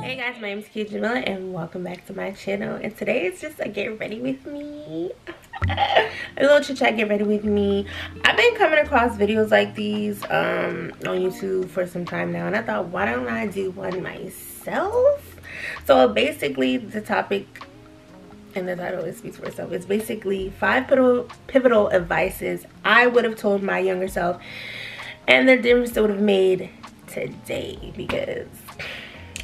Hey guys, my name is Anastasia and welcome back to my channel. And today is just a get ready with me. A little chit chat get ready with me. I've been coming across videos like these on YouTube for some time now, and I thought, why don't I do one myself? So basically the topic and the title, it speaks for itself. It's basically 5 pivotal advices I would have told my younger self and the difference it would have made today. Because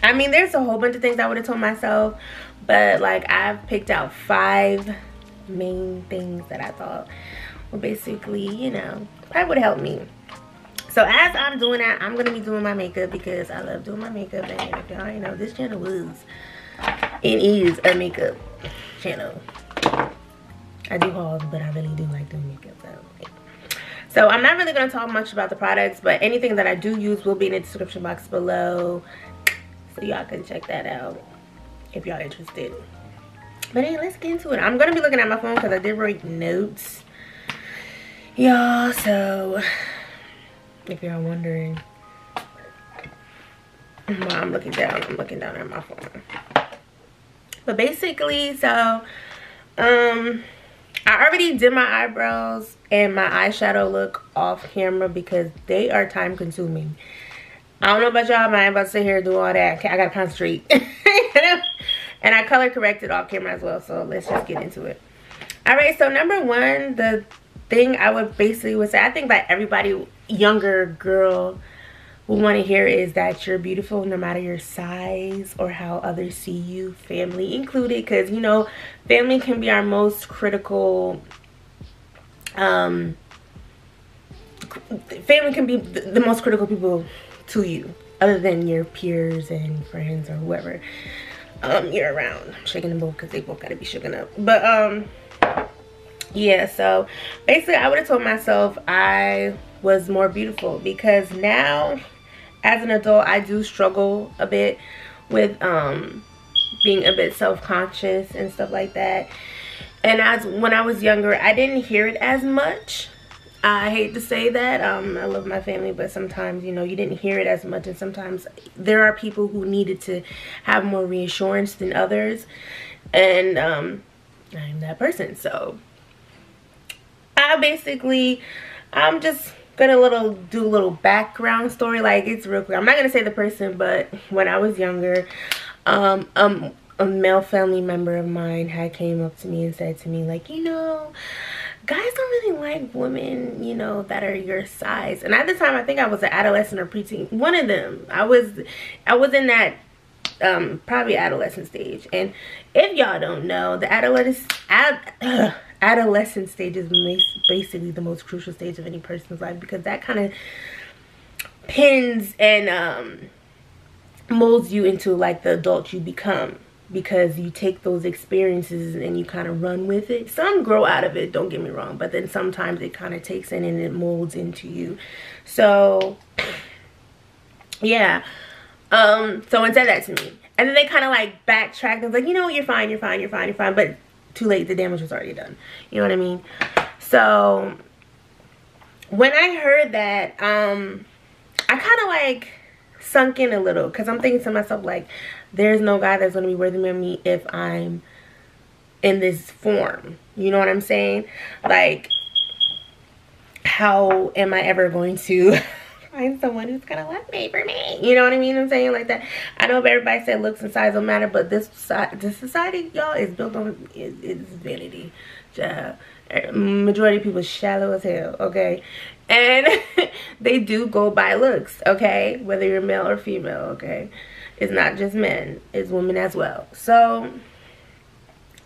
I mean, there's a whole bunch of things I would have told myself, but like I've picked out 5 main things that I thought would basically, you know, that would help me. So as I'm doing that, I'm gonna be doing my makeup because I love doing my makeup. And if y'all know, this channel is a makeup channel. I do hauls, but I really do like doing makeup. So I'm not really gonna talk much about the products, but anything that I do use will be in the description box below, so y'all can check that out if y'all interested. But hey, let's get into it. I'm gonna be looking at my phone because I did write notes, y'all. So if y'all wondering why I'm looking down at my phone. But basically, so I already did my eyebrows and my eyeshadow look off camera because they are time consuming. I don't know about y'all, but I'm about to sit here and do all that. I gotta concentrate. And I color corrected off camera as well, so let's just get into it. Alright, so number 1, the thing I would basically say, I think that everybody, younger girl, will want to hear is that you're beautiful no matter your size or how others see you, family included, because you know, family can be our most critical, family can be the most critical people to you, other than your peers and friends or whoever you're around. I'm shaking them both because they both gotta be shaken up. But yeah, so basically I would have told myself I was more beautiful, because now as an adult I do struggle a bit with being a bit self-conscious and stuff like that. And when I was younger, I didn't hear it as much. I hate to say that. I love my family, but sometimes, you know, you didn't hear it as much, and sometimes there are people who needed to have more reassurance than others, and I'm that person. So I'm just gonna do a little background story. Like, it's real quick. I'm not gonna say the person, but when I was younger, a male family member of mine had came up to me and said to me, like, you know, guys don't really like women, you know, that are your size. And at the time, I think I was an adolescent or preteen. One of them. I was in that probably adolescent stage. And if y'all don't know, the adolescent stage is basically the most crucial stage of any person's life, because that kind of pins and molds you into like the adult you become, because you take those experiences and you kind of run with it. Some grow out of it, don't get me wrong, but then sometimes it kind of takes in and it molds into you. So yeah, someone said that to me, and then they kind of like backtracked and was like, you know what, you're fine, but too late, the damage was already done. You know what I mean? So when I heard that, I kind of like sunk in a little, because I'm thinking to myself, like, there's no guy that's going to be worthy of me if I'm in this form. You know what I'm saying? Like, how am I ever going to find someone who's going to love me for me? You know what I mean? I'm saying like that. I know everybody said looks and size don't matter, but this society, y'all, is built on it's vanity. Majority of people shallow as hell, okay? And they do go by looks, okay? Whether you're male or female, okay? It's not just men, it's women as well. So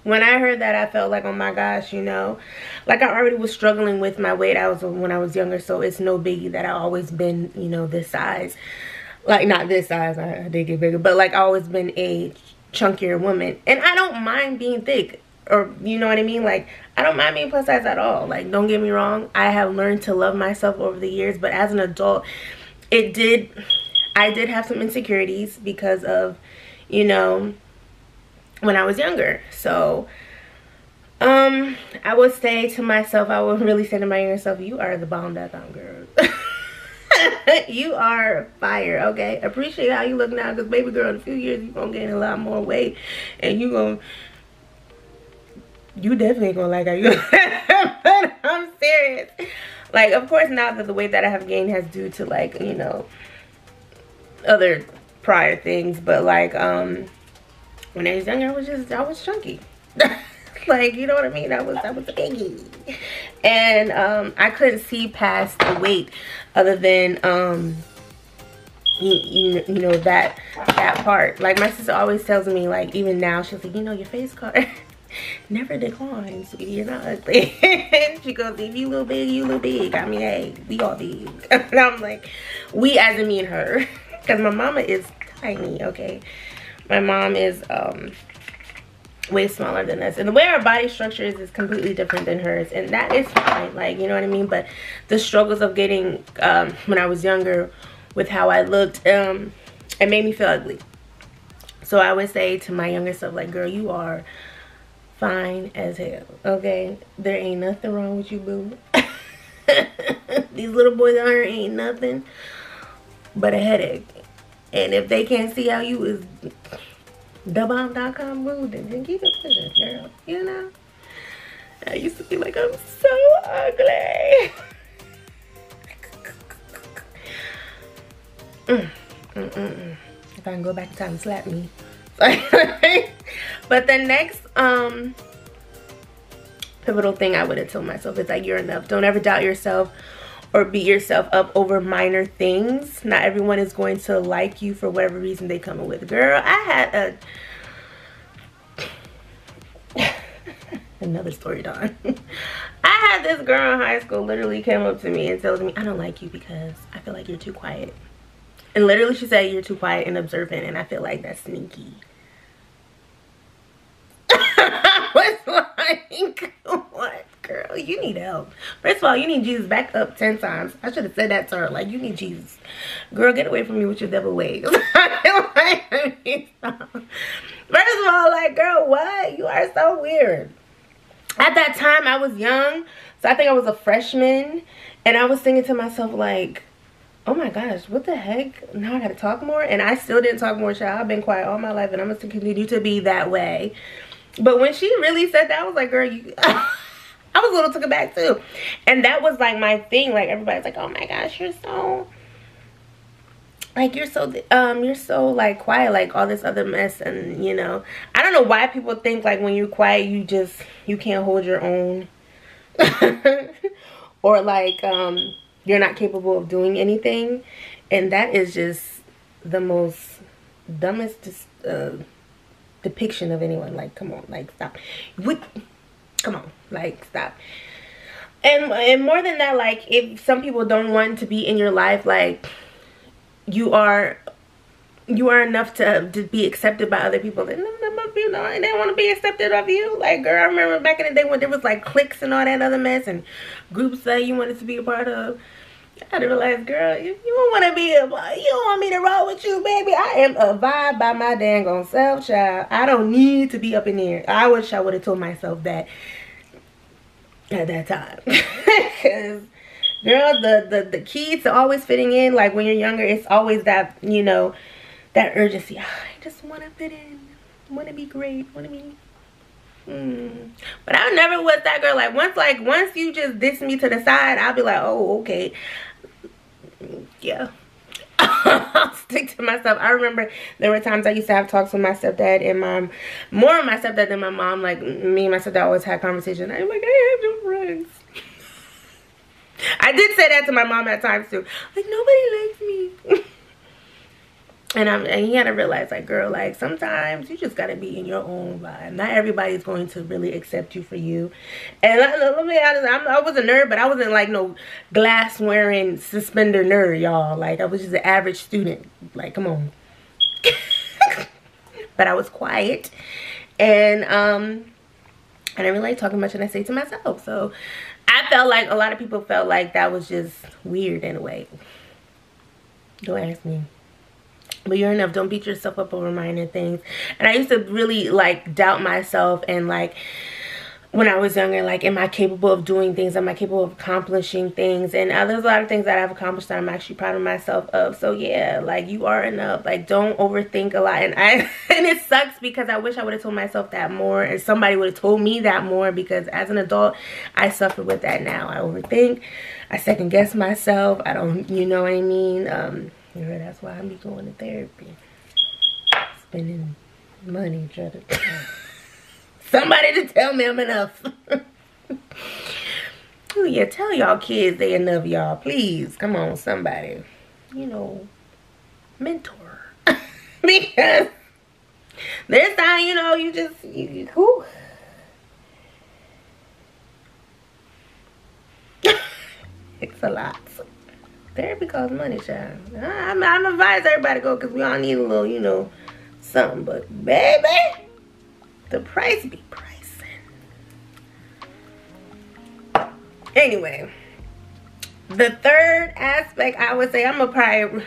when I heard that, I felt like, oh my gosh, you know, like I already was struggling with my weight when I was younger, so it's no biggie that I always been, you know, this size. Like, not this size, I did get bigger, but like I always been a chunkier woman. And I don't mind being thick, or you know what I mean? Like, I don't mind being plus size at all. Like, don't get me wrong, I have learned to love myself over the years, but as an adult, I did have some insecurities because of, you know, when I was younger. So I would say to myself, I would really say to my younger self, you are the bomb.com girl. You are fire, okay? Appreciate how you look now, because baby girl, in a few years you're gonna gain a lot more weight, and you definitely gonna like how you look. But I'm serious. Like, of course, now that the weight that I have gained has due to, like, you know, other prior things, but like when I was younger, I was chunky. Like, you know what I mean? I was a biggie. And I couldn't see past the weight other than you know, that part. Like, my sister always tells me, like, even now, she's like, you know, your face card never declines, sweetie. You're not ugly. And she goes, if you little big, you little big. I mean, hey, we all big. And I'm like, we as in me and her. Because my mama is tiny, okay? My mom is way smaller than us. And the way our body structure is completely different than hers. And that is fine, like, you know what I mean? But the struggles of getting, when I was younger, with how I looked, it made me feel ugly. So I would say to my younger self, like, girl, you are fine as hell, okay? There ain't nothing wrong with you, boo. These little boys out here ain't nothing but a headache. And if they can't see how you is thebomb.com, boo, then keep it pushing, girl. You know? I used to be like, I'm so ugly. If I can go back in time, slap me. But the next pivotal thing I would have told myself is like, you're enough. Don't ever doubt yourself or beat yourself up over minor things. Not everyone is going to like you for whatever reason they come in with. Girl, I had another story, Dawn. I had this girl in high school literally came up to me and told me, I don't like you because I feel like you're too quiet. And literally she said, you're too quiet and observant, and I feel like that's sneaky. I was like, what, girl? You need help. First of all, you need Jesus. Back up 10 times. I should have said that to her. Like, you need Jesus. Girl, get away from me with your devil ways. First of all, like, girl, what? You are so weird. At that time, I was young. So I think I was a freshman. And I was thinking to myself, like, oh my gosh, what the heck? Now I gotta talk more? And I still didn't talk more, child. I've been quiet all my life, and I'm gonna continue to be that way. But when she really said that, I was like, girl, you... I was a little taken aback too. And that was like my thing. Like, everybody's like, oh my gosh, you're so... like, you're so like quiet, like all this other mess. And, you know, I don't know why people think like when you're quiet, you can't hold your own. Or like, you're not capable of doing anything. And that is just the most dumbest depiction of anyone. Like, come on, like, stop. Come on, like, stop. And more than that, like, if some people don't want to be in your life, like, you are enough to be accepted by other people. And you know, they want to be accepted of you. Like, girl, I remember back in the day when there was like cliques and all that other mess and groups that you wanted to be a part of. I had to realize, girl, you don't want to be you don't want me to roll with you, baby. I am a vibe by my dang on self, child. I don't need to be up in there. I wish I would have told myself that at that time. Because, girl, the key to always fitting in, like when you're younger, it's always that, you know, that urgency. I just want to fit in. Want to be great. Want to be... But I never was that girl. Like once you just diss me to the side, I'll be like, oh, okay. Yeah. I'll stick to myself. I remember there were times I used to have talks with my stepdad and mom, more with my stepdad than my mom. Like, me and my stepdad always had conversations. I'm like, I have no friends. I did say that to my mom at times too. Like, nobody likes me. And you gotta realize, like, girl, like, sometimes you just gotta be in your own vibe. Not everybody's going to really accept you for you. And let me be honest, I was a nerd, but I wasn't like no glass wearing suspender nerd, y'all. Like, I was just an average student. Like, come on. But I was quiet, and I didn't really like talking much, and I say to myself. So I felt like a lot of people felt like that was just weird in a way. Don't ask me. But you're enough. Don't beat yourself up over minor things. And I used to really like doubt myself and like when I was younger, like, am I capable of doing things? Am I capable of accomplishing things? And there's a lot of things that I've accomplished that I'm actually proud of myself of. So yeah, like, you are enough. Like, don't overthink a lot. And and it sucks because I wish I would have told myself that more, and somebody would have told me that more, because as an adult, I suffer with that now. I overthink, I second guess myself. I don't, you know what I mean? That's why I'm going to therapy, spending money trying to somebody to tell me I'm enough. Oh yeah, tell y'all kids they enough, y'all. Please, come on, somebody. You know, mentor. Because this time, you know, you just, whew. It's a lot. Therapy costs money, child. I'm advise everybody to go, because we all need a little, you know, something. But baby, the price be pricing. Anyway, the third aspect, I would say, I'm gonna probably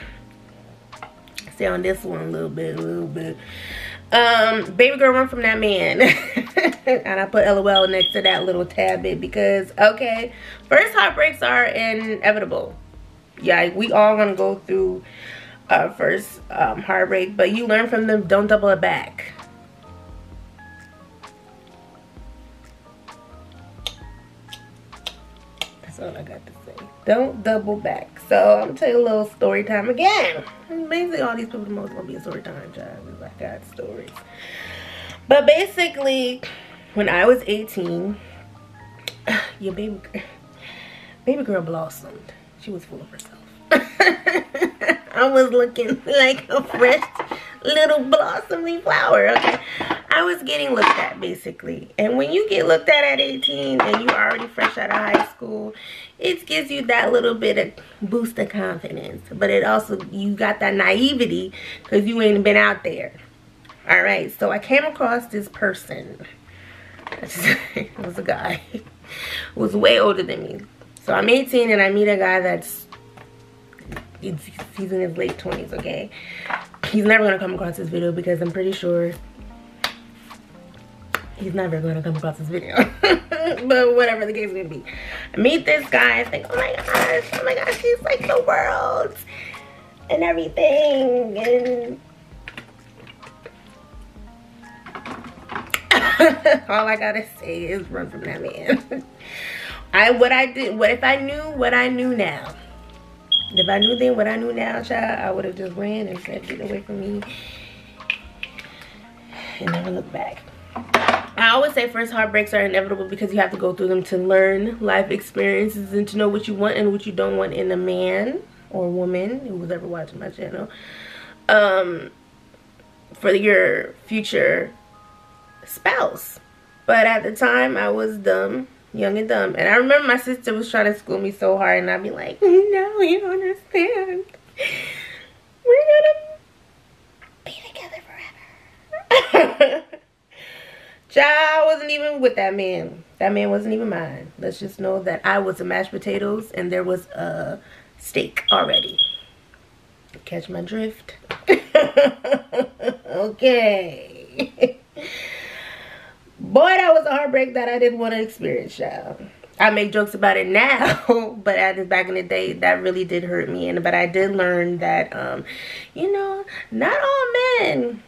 stay on this one a little bit. Baby girl, run from that man. And I put LOL next to that little tab bit because, okay, first heartbreaks are inevitable. Yeah, we all gonna go through first heartbreak, but you learn from them. Don't double it back. That's all I got to say. Don't double back. So I'm gonna tell you a little story time again. Basically, all these people most gonna be a story time, child. I got stories. But basically, when I was 18, your baby girl blossomed. She was full of herself. I was looking like a fresh little blossoming flower, okay? I was getting looked at, basically. And when you get looked at 18 and you're already fresh out of high school, it gives you that little bit of boost of confidence. But it also, you got that naivety because you ain't been out there. All right, so I came across this person. It was a guy who was way older than me. So I'm 18 and I meet a guy that's, he's in his late 20s, okay? He's never going to come across this video because I'm pretty sure he's never going to come across this video. But whatever the case may be. I meet this guy, I think, oh my gosh, he's like the world and everything. And all I gotta say is run from that man. If I knew what I knew now, if I knew then what I knew now, child, I would have just ran and said, get away from me and never look back. I always say first heartbreaks are inevitable because you have to go through them to learn life experiences and to know what you want and what you don't want in a man or woman who was ever watching my channel, for your future spouse. But at the time, I was dumb, young and dumb. And I remember my sister was trying to school me so hard, and I'd be like, no, you don't understand. We're gonna be together forever. Child, I wasn't even with that man. That man wasn't even mine. Let's just know that I was a mashed potatoes and there was a steak already. Catch my drift? Okay. Boy, that was a heartbreak that I didn't want to experience, child. I make jokes about it now, but back in the day, that really did hurt me. But I did learn that, you know, not all men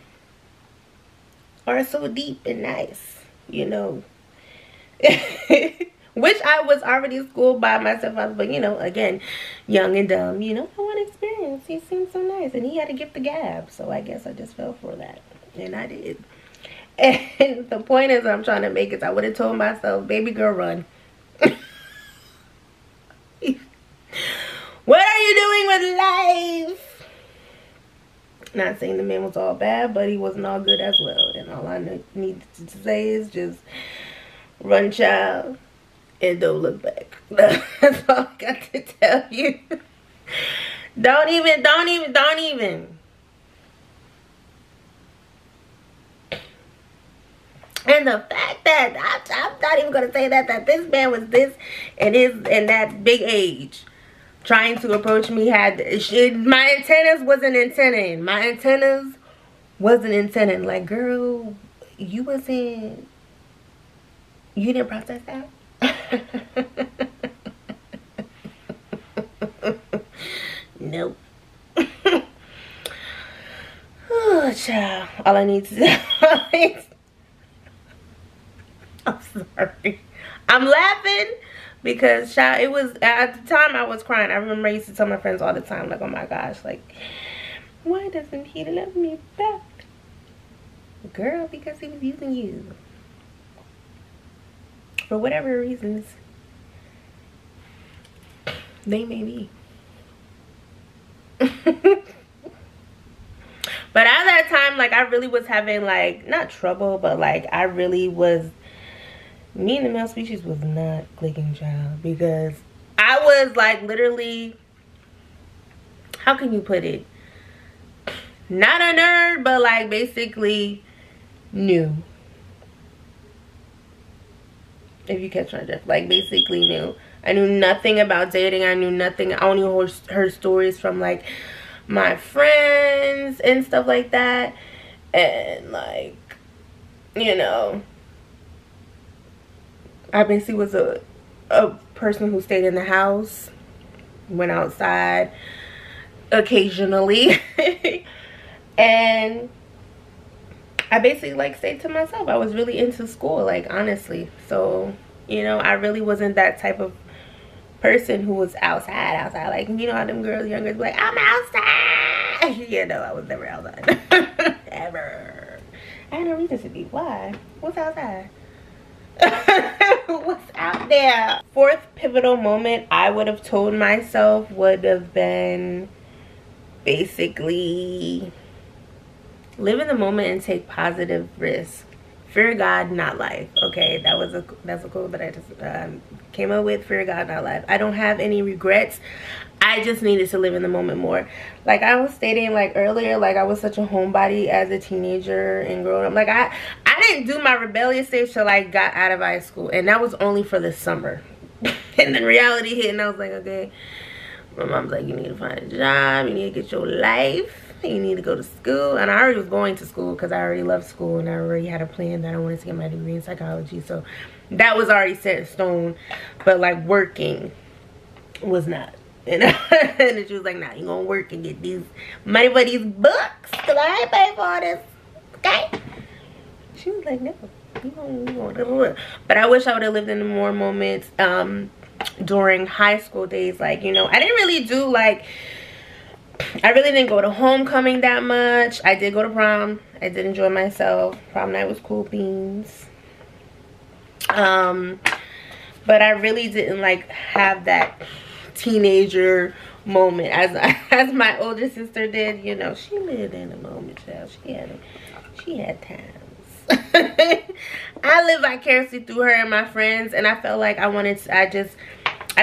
are so deep and nice, you know. Which I was already schooled by myself, but, you know, again, young and dumb, you know, I want to experience. He seemed so nice, and he had a gift of gab, so I guess I just fell for that, and I did. And the point is I'm trying to make is I would have told myself, baby girl, run. What are you doing with life? Not saying the man was all bad, but he wasn't all good as well. And all I need to say is just run, child, and don't look back. That's all I got to tell you. Don't even. And the fact that I'm not even gonna say that this man was this and that big age trying to approach me my antennas wasn't antennaing. My antennas wasn't antennaing. Like, girl, you wasn't You didn't process that? Nope. Oh, child. All I need to do is... I'm sorry. I'm laughing because, child, it was... At the time, I was crying. I remember I used to tell my friends all the time, like, oh my gosh, like, why doesn't he love me back? Girl, because he was using you. For whatever reasons they may be. But at that time, like, I really was having, like, not trouble, but, like, I really was, me and the male species was not clicking, child, because I was, like, literally, how can you put it, not a nerd, but, like, basically new, if you catch my drift. Like, basically new. I knew nothing about dating. I knew nothing. I only heard stories from, like, my friends and stuff like that. And, like, you know, I basically was a person who stayed in the house, went outside occasionally. And I basically, like, stayed to myself. I was really into school, like, honestly. So, you know, I really wasn't that type of person who was outside. Like, you know how them girls, young girls, be like, I'm outside. You know, I was never outside. Ever. I had no reason to be. Why? What's outside? What's out there? Fourth pivotal moment I would have told myself would have been basically live in the moment and take positive risks. Fear God, not life. Okay, that's a quote that I just came up with. Fear God, not life. I don't have any regrets. I just needed to live in the moment more. Like I was stating, like, earlier, like, I was such a homebody as a teenager and growing up. Like, I didn't do my rebellious stage till I got out of high school, and that was only for the summer. And then reality hit, and I was like, okay. My mom's like, you need to find a job, you need to get your life, you need to go to school. And I already was going to school because I already loved school, and I already had a plan that I wanted to get my degree in psychology. So that was already set in stone. But, like, working was not. And, and she was like, nah, you gonna work and get these money for these books, because I ain't pay for all this, okay? She was like, no, you gonna. But I wish I would have lived in the more moments during high school days. Like, you know, I didn't really do, like, I really didn't go to homecoming that much. I did go to prom. I did enjoy myself. Prom night was cool beans. But I really didn't, like, have that teenager moment as my older sister did. You know, she lived in the moment, child. She had times. I lived vicariously through her and my friends, and I felt like I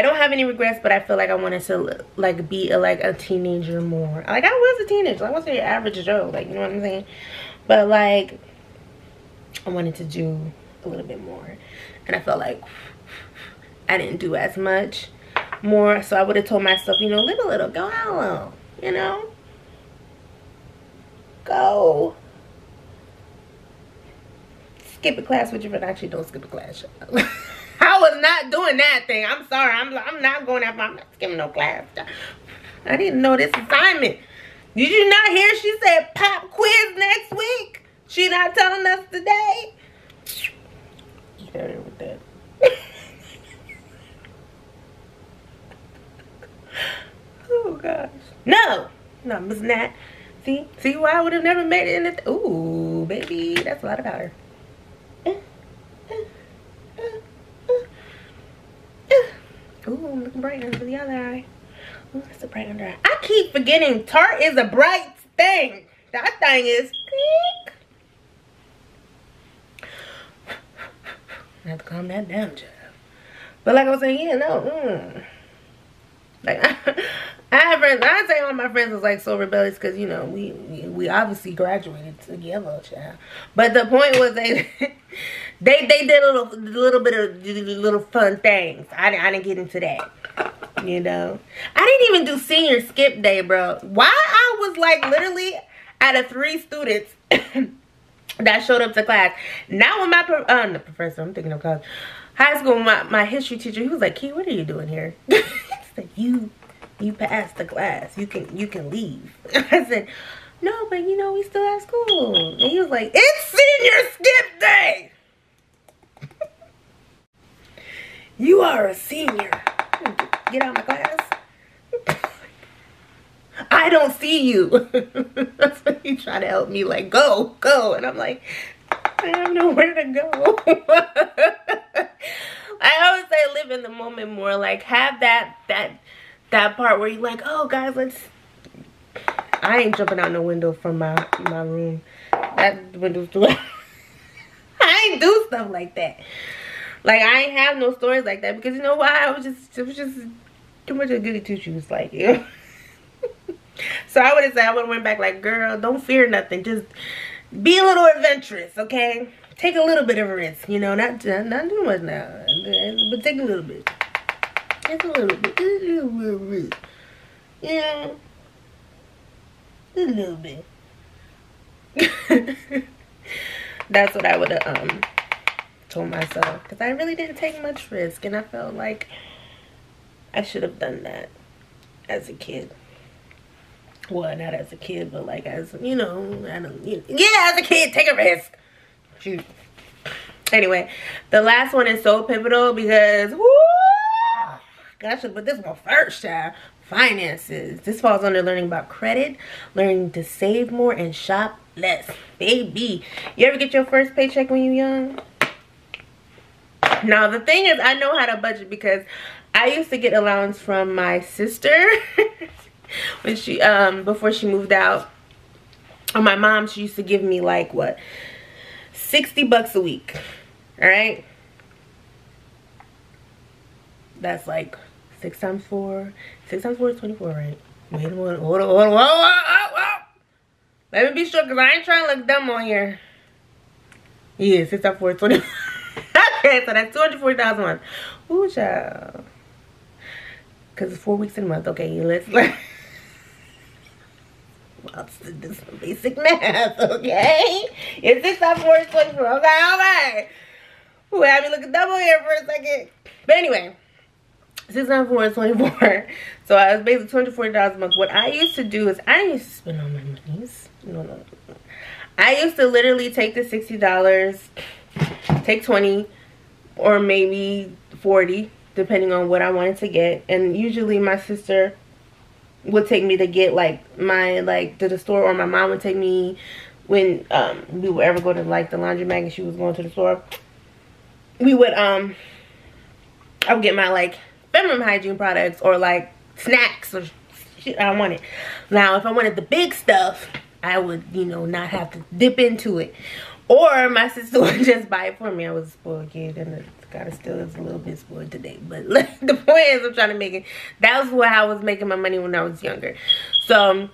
don't have any regrets, but I feel like I wanted to, like, be a teenager more. Like, I was a teenager. I wasn't your average Joe, like, you know what I'm saying? But, like, I wanted to do a little bit more, and I felt like I didn't do as much more. So I would have told myself, you know, live a little, go out a little, you know, go skip a class with your friend. Actually, don't skip a class. I was not doing that thing. I'm sorry. I'm not going out. I'm not skipping no class. I didn't know this assignment. Did you not hear she said pop quiz next week? She not telling us today. Eat her with that. Oh gosh. No, Miss Nat. See why I would have never made it in the ooh, baby, that's a lot of powder. Ooh, I'm looking bright under the other eye. Ooh, that's a bright under eye. I keep forgetting Tarte is a bright thing. That thing is pink. I have to calm that down, child. But like I was saying, yeah, no, like I have friends. I say all my friends was like so rebellious because, you know, we obviously graduated together, child. But the point was they did a little bit of little fun things. I didn't get into that, you know. I didn't even do senior skip day, bro. Why I was like literally out of 3 students that showed up to class. Now when my the professor, I'm thinking of college, high school, my history teacher, he was like, Key, what are you doing here? He said, you passed the class. You can leave. I said, no, but you know, we still have school. And he was like, it's senior skip day. You are a senior. Get out of my class. I don't see you. That's what he tried to help me, like, go. And I'm like, I have nowhere to go. I always say live in the moment more. Like, have that part where you're like, oh, guys, I ain't jumping out no window from my room. That window's too I ain't do stuff like that. Like, I ain't have no stories like that because you know why? It was just too much of a goody two-shoes, like, you know. So I would have said, I would have went back like, girl, don't fear nothing. Just be a little adventurous, okay? Take a little bit of a risk, you know, not too much now, but take a little bit. Just a little bit. Yeah. A little bit. That's what I would have told myself, because I really didn't take much risk, and I felt like I should have done that as a kid. Well, not as a kid, but like as, you know, yeah, as a kid, take a risk. Shoot. Anyway, the last one is so pivotal because, woo, gosh, but this one first, child. Finances. This falls under learning about credit, learning to save more, and shop less. Baby, you ever get your first paycheck when you're young? Now, the thing is, I know how to budget because I used to get allowance from my sister when she before she moved out. Or my mom, she used to give me like what, $60 a week. All right, that's like 6 times 4. 6 times 4 is 24, right? Wait a minute, hold on. Whoa. Let me be sure, because I ain't trying to look dumb on here. Yeah, 6 times 4 is 24. Okay, so that's $240,000 a month. Ooh, child. Because it's 4 weeks in a month. Okay, let's do some basic math, okay? It's 6 times 4 is 24. Okay. Ooh, had me looking dumb on here for a second. But anyway, 6 times 4 is 24. So I was basically $240,000 a month. What I used to do is I used to spend all my monies. No. I used to literally take the $60, take 20, or maybe 40, depending on what I wanted to get. And usually my sister would take me to get like to the store, or my mom would take me when we would ever go to like the laundromat and she was going to the store. We would I would get my like feminine hygiene products or like snacks or shit I wanted. Now if I wanted the big stuff, I would, you know, not have to dip into it, or my sister would just buy it for me. I was a spoiled kid, and it kind of still is a little bit spoiled today, but the point is, I'm trying to make it. That was how I was making my money when I was younger. So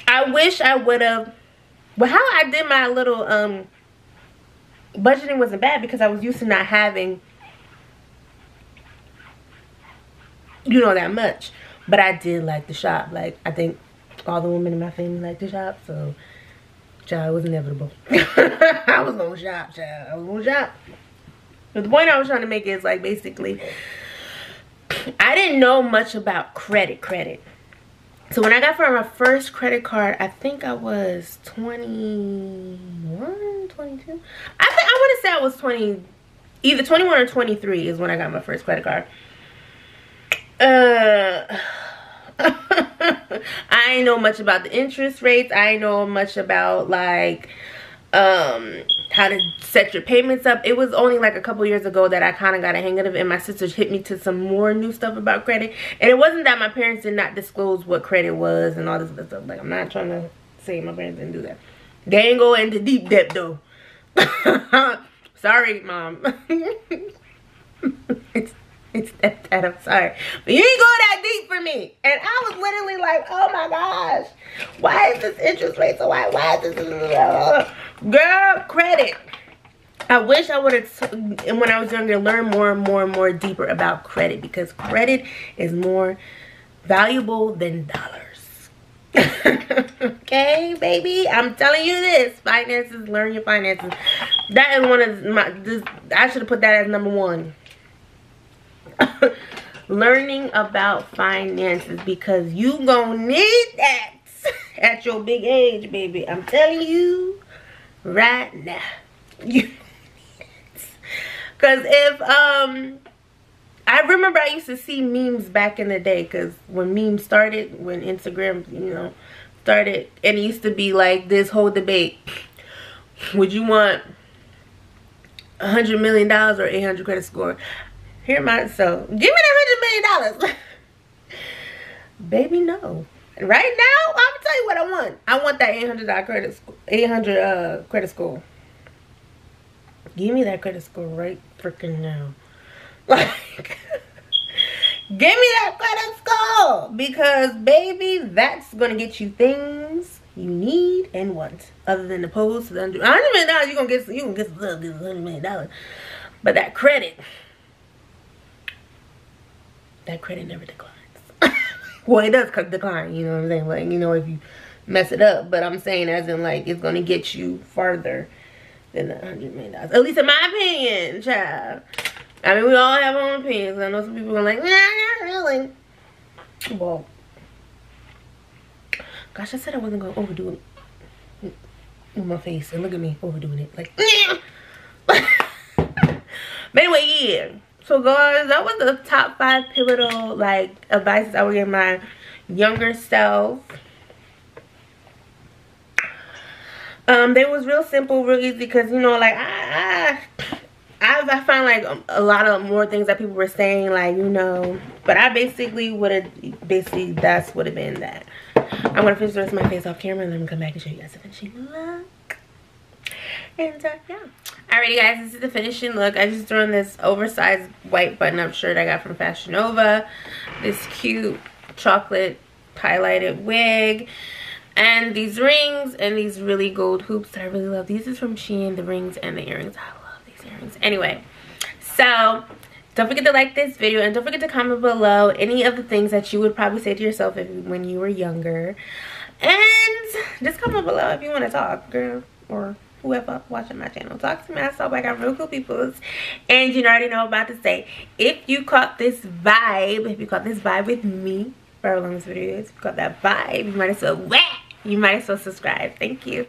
I wish I would have, well, how I did my little budgeting wasn't bad because I was used to not having, you know, that much. But I did like to shop. Like, I think all the women in my family like to shop, so child, it was inevitable. I was gonna shop, child. I was gonna shop. But the point I was trying to make is, like, basically, I didn't know much about credit. So when I got for my first credit card, I think I was 21, 22. I want to say I was 20, either 21 or 23 is when I got my first credit card. I ain't know much about the interest rates. I ain't know much about like how to set your payments up. It was only like a couple years ago that I kind of got a hang of it, and my sisters hit me to some more new stuff about credit. And it wasn't that my parents did not disclose what credit was and all this other stuff. Like, I'm not trying to say my parents didn't do that. They ain't go into deep depth though. Sorry, Mom. It's that, I'm sorry, but you ain't go that deep for me. And I was literally like, oh my gosh, why is this interest rate so high? Why is this girl, credit? I wish I would have, when I was younger, learned more and more deeper about credit, because credit is more valuable than dollars. Okay, baby, I'm telling you this. Finances, learn your finances. That is one of my, I should have put that as #1. Learning about finances, because you gonna need that at your big age, baby. I'm telling you right now. Because if I remember I used to see memes back in the day, because when memes started, when Instagram, you know, started, and it used to be like this whole debate: would you want $100 million or 800 credit score? Hear myself. Give me that $100 million. Baby, no. Right now, I'm gonna tell you what I want. I want that 800 credit score. 800 credit score. Give me that credit score right freaking now. Like, give me that credit score, because baby, that's gonna get you things you need and want. Other than the post, the $100 million, you can get $100 million. But that credit never declines. Well, it does decline, you know what I'm saying? Like, you know, if you mess it up. But I'm saying as in, like, it's going to get you farther than the $100 million. At least in my opinion, child. I mean, we all have our own opinions. I know some people are like, nah, not really. Well, gosh, I said I wasn't going to overdo it with my face. And look at me overdoing it. Like, but anyway, yeah. So guys, that was the top 5 pivotal like advice I would give my younger self. They was real simple, real easy, because you know, like I found like a lot of more things that people were saying, like, you know, but I basically would have that's would have been that. I'm gonna finish the rest of my face off camera and then come back and show you guys the finishing look. And yeah. Alrighty guys, this is the finishing look. I just threw in this oversized white button-up shirt I got from Fashion Nova. This cute chocolate highlighted wig. And these rings and these really gold hoops that I really love. These is from Shein, the rings and the earrings. I love these earrings. Anyway, so don't forget to like this video. And don't forget to comment below any of the things that you would probably say to yourself when you were younger. And just comment below if you want to talk, girl, or whoever watching my channel. Talk to me. I saw I got real cool people. And you already know about to say, if you caught this vibe, with me, for how long this video is, if you caught that vibe, you might as well subscribe. Thank you.